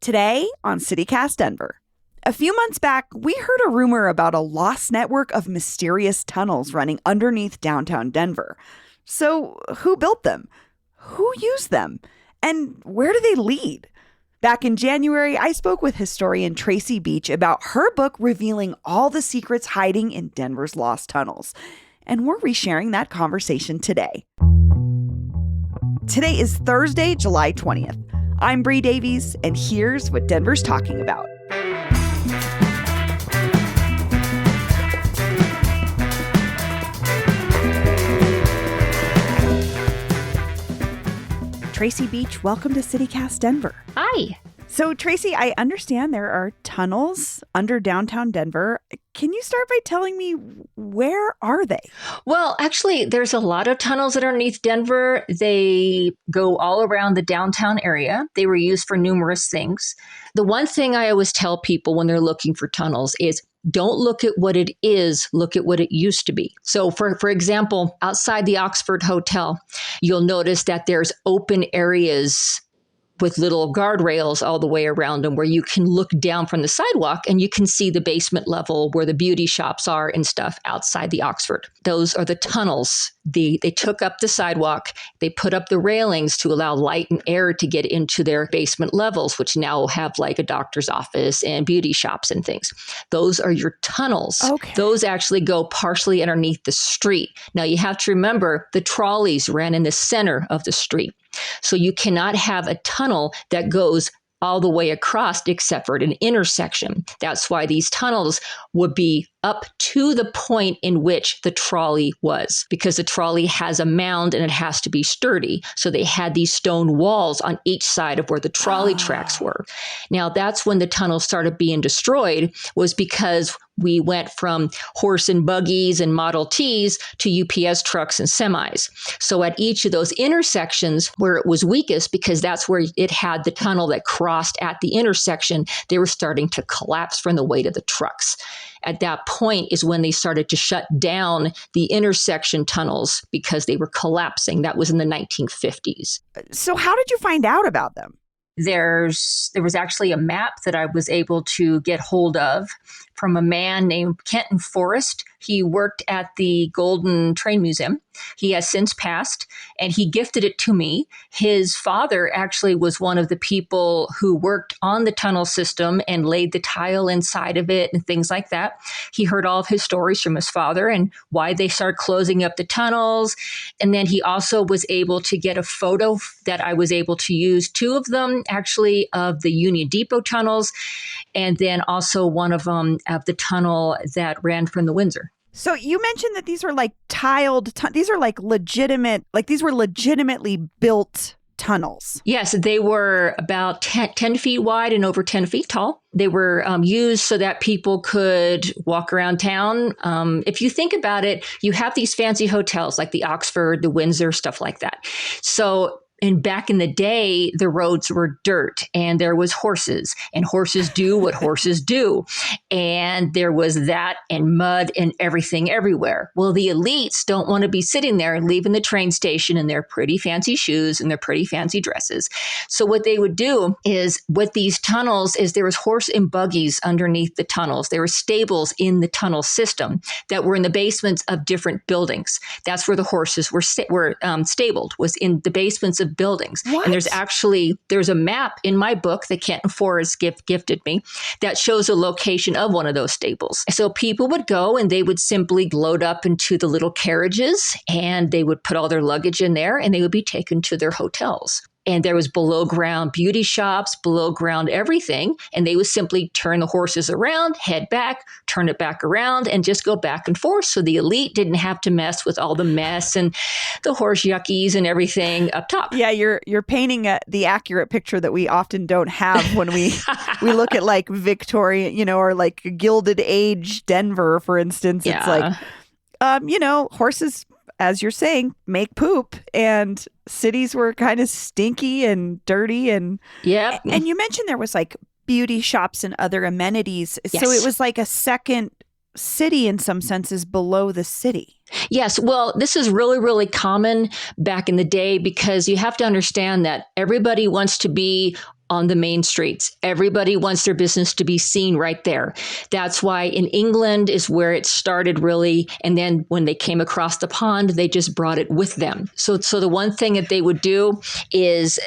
Today on CityCast Denver. A few months back, we heard a rumor about a lost network of mysterious tunnels running underneath downtown Denver. So, who built them? Who used them? And where do they lead? Back in January, I spoke with historian Tracy Beach about her book revealing all the secrets hiding in Denver's lost tunnels. And we're resharing that conversation today. Today is Thursday, July 20th. I'm Bree Davies, and here's what Denver's talking about. Tracy Beach, welcome to CityCast Denver. Hi. So, Tracy, I understand there are tunnels under downtown Denver. Can you start by telling me, where are they? Well, actually, there's a lot of tunnels underneath Denver. They go all around the downtown area. They were used for numerous things. The one thing I always tell people when they're looking for tunnels is don't look at what it is, look at what it used to be. So for example, outside the Oxford Hotel, you'll notice that there's open areas with little guardrails all the way around them where you can look down from the sidewalk and you can see the basement level where the beauty shops are and stuff outside the Oxford. Those are the tunnels. They took up the sidewalk. They put up the railings to allow light and air to get into their basement levels, which now have like a doctor's office and beauty shops and things. Those are your tunnels. Okay. Those actually go partially underneath the street. Now you have to remember the trolleys ran in the center of the street. So you cannot have a tunnel that goes all the way across except for an intersection. That's why these tunnels would be up to the point in which the trolley was, because the trolley has a mound and it has to be sturdy. So they had these stone walls on each side of where the trolley tracks were. Now that's when the tunnel started being destroyed, was because we went from horse and buggies and Model Ts to UPS trucks and semis. So at each of those intersections where it was weakest, because that's where it had the tunnel that crossed at the intersection, they were starting to collapse from the weight of the trucks. At that point is when they started to shut down the intersection tunnels because they were collapsing. That was in the 1950s. So how did you find out about them? There was actually a map that I was able to get hold of from a man named Kenton Forrest. He worked at the Golden Train Museum. He has since passed, and he gifted it to me. His father actually was one of the people who worked on the tunnel system and laid the tile inside of it and things like that. He heard all of his stories from his father and why they started closing up the tunnels. And then he also was able to get a photo that I was able to use, two of them actually, of the Union Depot tunnels, and then also one of them of the tunnel that ran from the Windsor. So you mentioned that these are like tiled, these are like legitimate, like these were legitimately built tunnels. Yes, they were about 10 feet wide and over 10 feet tall. They were used so that people could walk around town. If you think about it, you have these fancy hotels like the Oxford, the Windsor, stuff like that. And back in the day, the roads were dirt and there was horses, and horses do what horses do. And there was that and mud and everything everywhere. Well, the elites don't want to be sitting there and leaving the train station in their pretty fancy shoes and their pretty fancy dresses. So what they would do is with these tunnels is there was horse and buggies underneath the tunnels. There were stables in the tunnel system that were in the basements of different buildings. That's where the horses were stabled, was in the basements of buildings. What? And there's a map in my book that Kenton Forrest gifted me that shows a location of one of those stables. So people would go and they would simply load up into the little carriages and they would put all their luggage in there and they would be taken to their hotels. And there was below ground beauty shops, below ground everything. And they would simply turn the horses around, head back, turn it back around, and just go back and forth. So the elite didn't have to mess with all the mess and the horse yuckies and everything up top. Yeah, you're painting the accurate picture that we often don't have when we look at like Victorian, or like Gilded Age Denver, for instance. Yeah. It's like, horses, as you're saying, make poop, and cities were kind of stinky and dirty. And Yep. And you mentioned there was like beauty shops and other amenities. Yes. So it was like a second city in some senses below the city. Yes. Well, this is really, really common back in the day because you have to understand that everybody wants to be on the main streets. Everybody wants their business to be seen right there. That's why in England is where it started really. And then when they came across the pond, they just brought it with them. So the one thing that they would do is,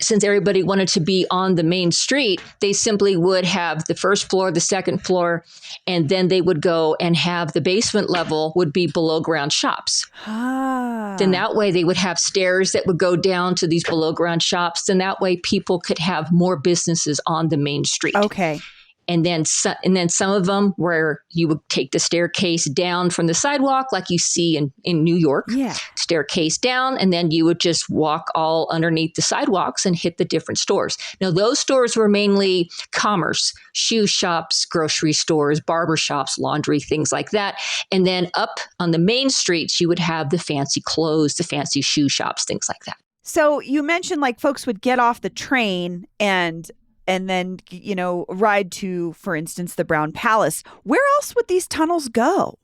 since everybody wanted to be on the main street, they simply would have the first floor, the second floor, and then they would go and have the basement level would be below ground shops. Then that way they would have stairs that would go down to these below ground shops. And that way people could have more businesses on the main street. Okay. And then some of them where you would take the staircase down from the sidewalk, like you see in New York, staircase down, and then you would just walk all underneath the sidewalks and hit the different stores. Now, those stores were mainly commerce, shoe shops, grocery stores, barber shops, laundry, things like that. And then up on the main streets, you would have the fancy clothes, the fancy shoe shops, things like that. So you mentioned like folks would get off the train and then, ride to, for instance, the Brown Palace. Where else would these tunnels go?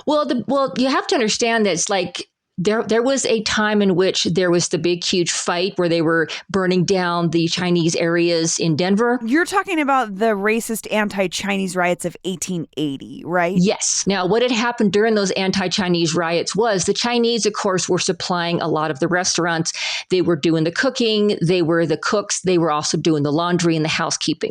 Well, you have to understand that it's like there was a time in which there was the big, huge fight where they were burning down the Chinese areas in Denver. You're talking about the racist anti-Chinese riots of 1880, right? Yes. Now, what had happened during those anti-Chinese riots was the Chinese, of course, were supplying a lot of the restaurants. They were doing the cooking. They were the cooks. They were also doing the laundry and the housekeeping.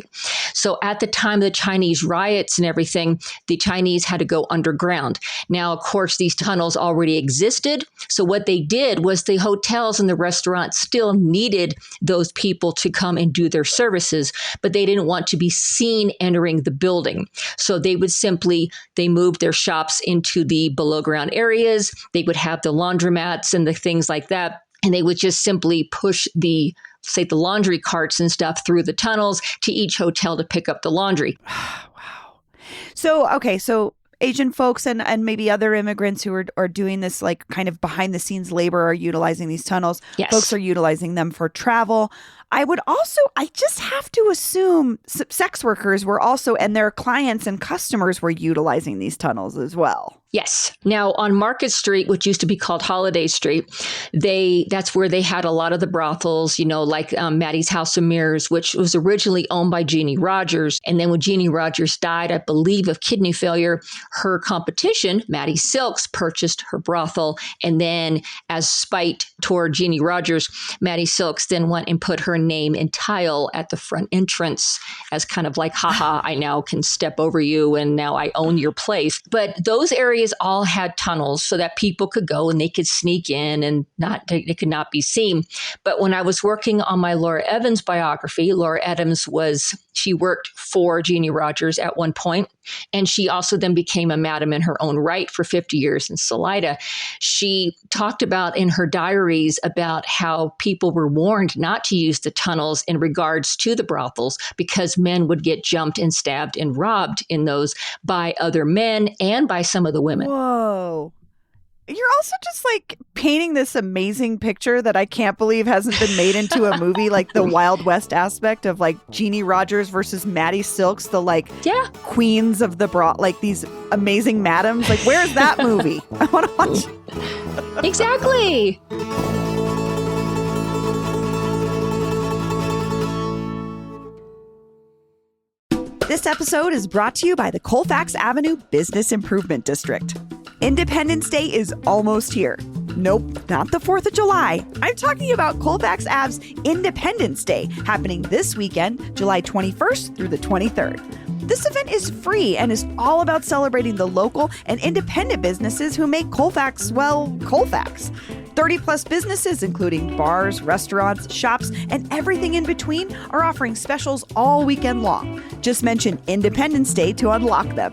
So at the time of the Chinese riots and everything, the Chinese had to go underground. Now, of course, these tunnels already existed. So what they did was the hotels and the restaurants still needed those people to come and do their services, but they didn't want to be seen entering the building. So they moved their shops into the below ground areas. They would have the laundromats and the things like that. And they would just simply push the laundry carts and stuff through the tunnels to each hotel to pick up the laundry. Wow. So Asian folks and maybe other immigrants who are doing this like kind of behind the scenes labor are utilizing these tunnels. Yes. Folks are utilizing them for travel. I just have to assume sex workers were also, and their clients and customers were utilizing these tunnels as well. Yes. Now on Market Street, which used to be called Holiday Street, that's where they had a lot of the brothels, like Maddie's House of Mirrors, which was originally owned by Jeannie Rogers. And then when Jeannie Rogers died, I believe, of kidney failure, her competition, Maddie Silks, purchased her brothel. And then as spite toward Jeannie Rogers, Maddie Silks then went and put her name in tile at the front entrance as kind of like, haha, I now can step over you and now I own your place. But those areas all had tunnels so that people could go and they could sneak in and they could not be seen. But when I was working on my Laura Evans biography, Laura Evans she worked for Jeannie Rogers at one point, and she also then became a madam in her own right for 50 years in Salida. She talked about in her diaries about how people were warned not to use the tunnels in regards to the brothels because men would get jumped and stabbed and robbed in those by other men and by some of the women. Whoa. You're also just like painting this amazing picture that I can't believe hasn't been made into a movie, like the Wild West aspect of like Jeannie Rogers versus Maddie Silks, the queens of the like these amazing madams. Like, where's that movie? I want to watch. Exactly. This episode is brought to you by the Colfax Avenue Business Improvement District. Independence Day is almost here. Nope, not the 4th of July. I'm talking about Colfax Ave's Independence Day, happening this weekend, July 21st through the 23rd. This event is free and is all about celebrating the local and independent businesses who make Colfax, Colfax. 30-plus businesses, including bars, restaurants, shops, and everything in between, are offering specials all weekend long. Just mention Independence Day to unlock them.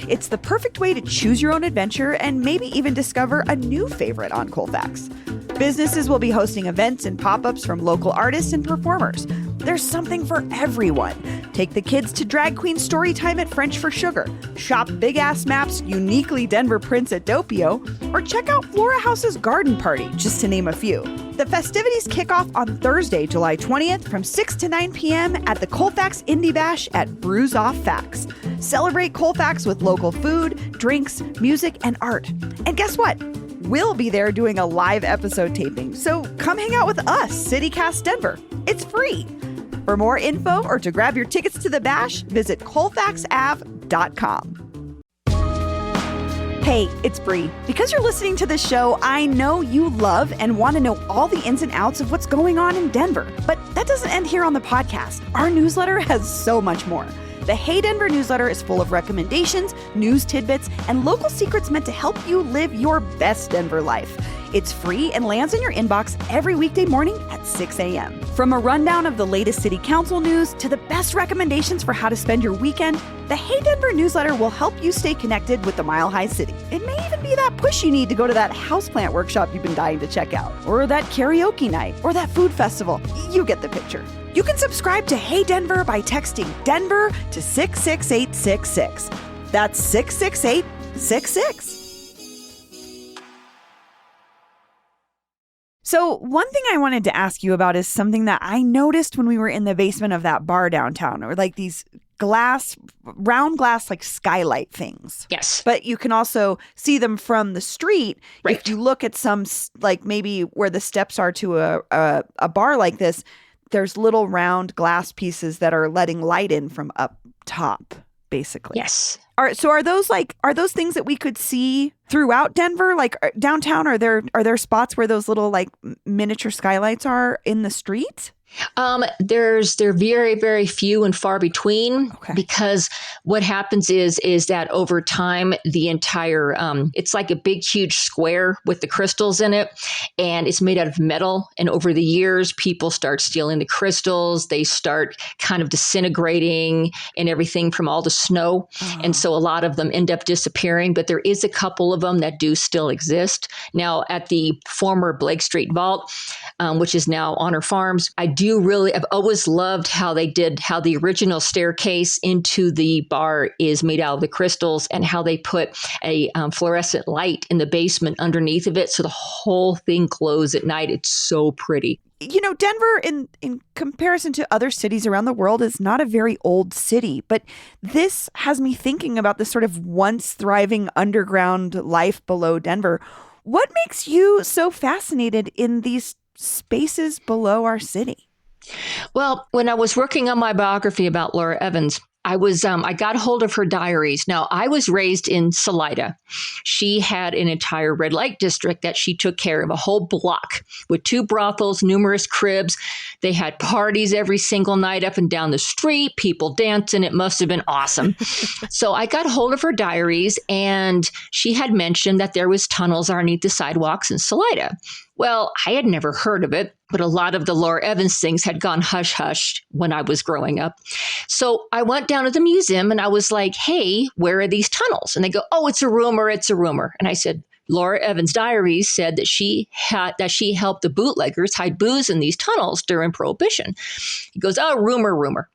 It's the perfect way to choose your own adventure and maybe even discover a new favorite on Colfax. Businesses will be hosting events and pop-ups from local artists and performers. There's something for everyone. Take the kids to drag queen story time at French for Sugar, shop Big Ass Maps uniquely Denver prints at Doppio, or check out Flora House's garden party, just to name a few. The festivities kick off on Thursday, July 20th from 6 to 9 p.m. at the Colfax Indie Bash at Brews Off Fax. Celebrate Colfax with local food, drinks, music, and art. And guess what? We'll be there doing a live episode taping, so come hang out with us, CityCast Denver. It's free. For more info or to grab your tickets to the bash, visit colfaxave.com. Hey, it's Bree. Because you're listening to this show, I know you love and want to know all the ins and outs of what's going on in Denver. But that doesn't end here on the podcast. Our newsletter has so much more. The Hey Denver newsletter is full of recommendations, news tidbits, and local secrets meant to help you live your best Denver life. It's free and lands in your inbox every weekday morning at 6 a.m. From a rundown of the latest city council news to the best recommendations for how to spend your weekend, the Hey Denver newsletter will help you stay connected with the Mile High City. It may even be that push you need to go to that houseplant workshop you've been dying to check out, or that karaoke night, or that food festival. You get the picture. You can subscribe to Hey Denver by texting Denver to 66866. That's 66866. So one thing I wanted to ask you about is something that I noticed when we were in the basement of that bar downtown, or like these round glass, like skylight things. Yes. But you can also see them from the street. Right. If you look at some, like maybe where the steps are to a bar like this, there's little round glass pieces that are letting light in from up top, basically. Yes. Are those things that we could see throughout Denver, like downtown? Are there spots where those little like miniature skylights are in the street? They're very, very few and far between, because what happens is that over time, the entire, it's like a big, huge square with the crystals in it, and it's made out of metal. And over the years, people start stealing the crystals. They start kind of disintegrating and everything from all the snow. Oh. And so a lot of them end up disappearing, but there is a couple of them that do still exist. Now at the former Blake Street Vault, which is now Honor Farms, I've always loved how the original staircase into the bar is made out of the crystals, and how they put a fluorescent light in the basement underneath of it. So the whole thing glows at night. It's so pretty. You know, Denver, in comparison to other cities around the world, is not a very old city, but this has me thinking about this sort of once thriving underground life below Denver. What makes you so fascinated in these spaces below our city? Well, when I was working on my biography about Laura Evans, I got hold of her diaries. Now, I was raised in Salida. She had an entire red light district that she took care of, a whole block with 2 brothels, numerous cribs. They had parties every single night up and down the street, people dancing. It must have been awesome. So I got hold of her diaries, and she had mentioned that there was tunnels underneath the sidewalks in Salida. Well, I had never heard of it, but a lot of the Laura Evans things had gone hush-hush when I was growing up. So I went down to the museum and I was like, hey, where are these tunnels? And they go, oh, it's a rumor. And I said, Laura Evans' diaries said that she helped the bootleggers hide booze in these tunnels during Prohibition. He goes, oh, rumor.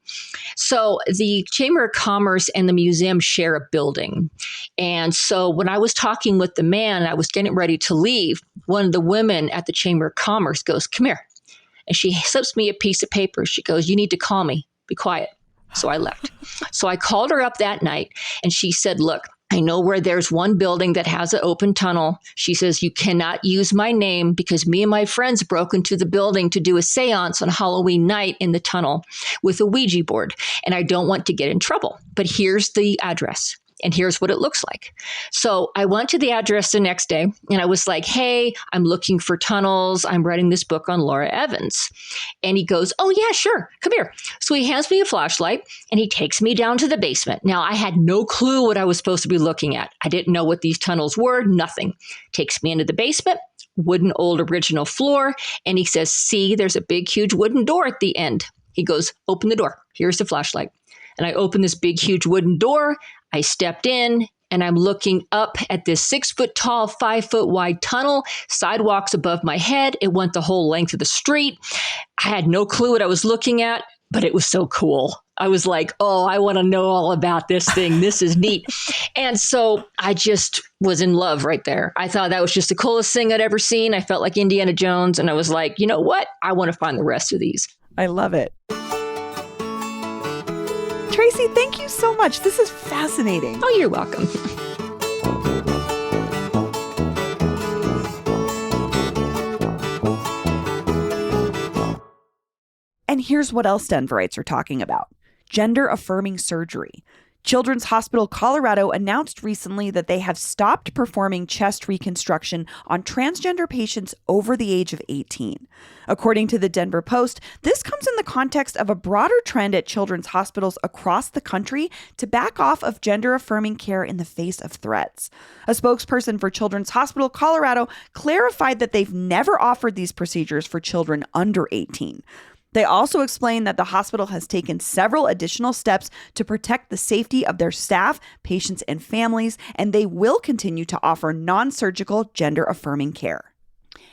So the Chamber of Commerce and the museum share a building. And so when I was talking with the man, I was getting ready to leave, one of the women at the Chamber of Commerce goes, come here. And she slips me a piece of paper. She goes, you need to call me. Be quiet. So I left. So I called her up that night, and she said, look, I know where there's one building that has an open tunnel. She says, you cannot use my name because me and my friends broke into the building to do a seance on Halloween night in the tunnel with a Ouija board. And I don't want to get in trouble. But here's the address. And here's what it looks like. So I went to the address the next day and I was like, hey, I'm looking for tunnels. I'm writing this book on Laura Evans. And he goes, oh, yeah, sure. Come here. So he hands me a flashlight and he takes me down to the basement. Now, I had no clue what I was supposed to be looking at. I didn't know what these tunnels were, nothing. Takes me into the basement, wooden old original floor. And he says, see, there's a big, huge wooden door at the end. He goes, open the door. Here's the flashlight. And I opened this big, huge wooden door. I stepped in and I'm looking up at this 6 foot tall, 5 foot wide tunnel, sidewalks above my head. It went the whole length of the street. I had no clue what I was looking at, but it was so cool. I was like, oh, I want to know all about this thing. This is neat. And so I just was in love right there. I thought that was just the coolest thing I'd ever seen. I felt like Indiana Jones. And I was like, you know what? I want to find the rest of these. I love it. Tracy, thank you so much. This is fascinating. Oh, you're welcome. And here's what else Denverites are talking about: gender-affirming surgery. Children's Hospital Colorado announced recently that they have stopped performing chest reconstruction on transgender patients over the age of 18. According to the Denver Post, this comes in the context of a broader trend at children's hospitals across the country to back off of gender-affirming care in the face of threats. A spokesperson for Children's Hospital Colorado clarified that they've never offered these procedures for children under 18. They also explained that the hospital has taken several additional steps to protect the safety of their staff, patients, and families, and they will continue to offer non-surgical gender-affirming care.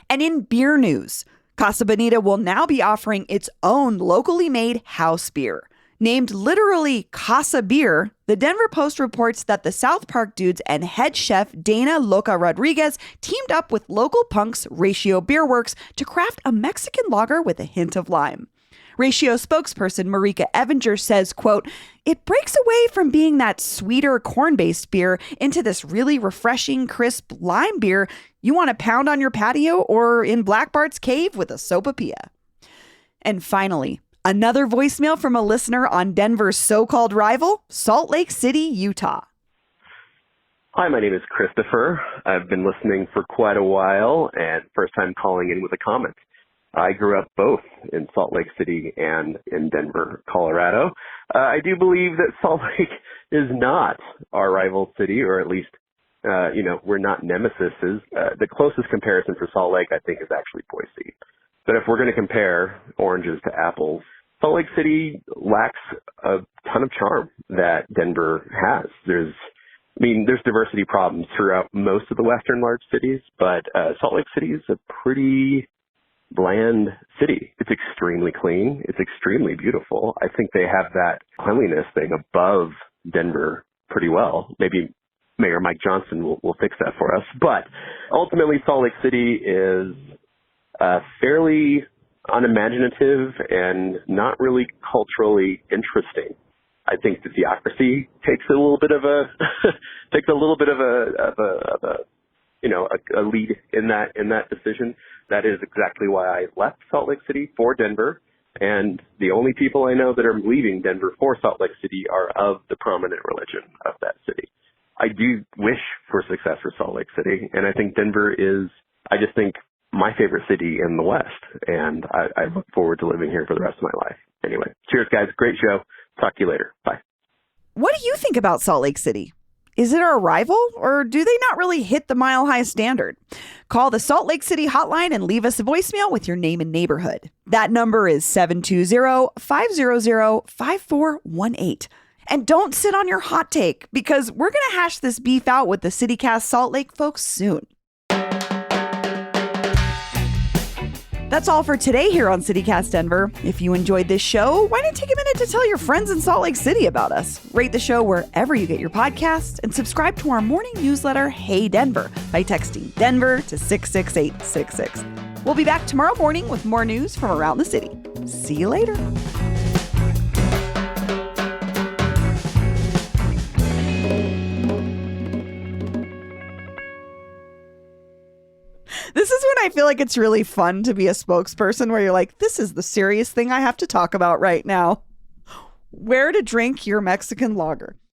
And in beer news, Casa Bonita will now be offering its own locally made house beer. Named literally Casa Beer, the Denver Post reports that the South Park Dudes and head chef Dana Loca Rodriguez teamed up with local punks Ratio Beer Works to craft a Mexican lager with a hint of lime. Ratio spokesperson Marika Evinger says, quote, "It breaks away from being that sweeter corn-based beer into this really refreshing, crisp lime beer you want to pound on your patio or in Black Bart's cave with a sopapilla." And finally, another voicemail from a listener on Denver's so-called rival, Salt Lake City, Utah. Hi, my name is Christopher. I've been listening for quite a while and first time calling in with a comment. I grew up both in Salt Lake City and in Denver, Colorado. I do believe that Salt Lake is not our rival city, or at least, we're not nemesises. The closest comparison for Salt Lake, I think, is actually Boise. But if we're going to compare oranges to apples, Salt Lake City lacks a ton of charm that Denver has. There's diversity problems throughout most of the western large cities, but Salt Lake City is a pretty bland city. It's extremely clean. It's extremely beautiful. I think they have that cleanliness thing above Denver pretty well. Maybe Mayor Mike Johnson will fix that for us. But ultimately, Salt Lake City is fairly unimaginative and not really culturally interesting. I think the theocracy takes a little bit of a lead in that decision. That is exactly why I left Salt Lake City for Denver. And the only people I know that are leaving Denver for Salt Lake City are of the prominent religion of that city. I do wish for success for Salt Lake City. And I think Denver is, I just think, my favorite city in the West. And I look forward to living here for the rest of my life. Anyway, cheers, guys. Great show. Talk to you later. Bye. What do you think about Salt Lake City? Is it our rival, or do they not really hit the mile-high standard? Call the Salt Lake City hotline and leave us a voicemail with your name and neighborhood. That number is 720-500-5418. And don't sit on your hot take, because we're going to hash this beef out with the CityCast Salt Lake folks soon. That's all for today here on CityCast Denver. If you enjoyed this show, why not take a minute to tell your friends in Salt Lake City about us? Rate the show wherever you get your podcasts and subscribe to our morning newsletter, Hey Denver, by texting Denver to 66866. We'll be back tomorrow morning with more news from around the city. See you later. This is when I feel like it's really fun to be a spokesperson, where you're like, this is the serious thing I have to talk about right now. Where to drink your Mexican lager.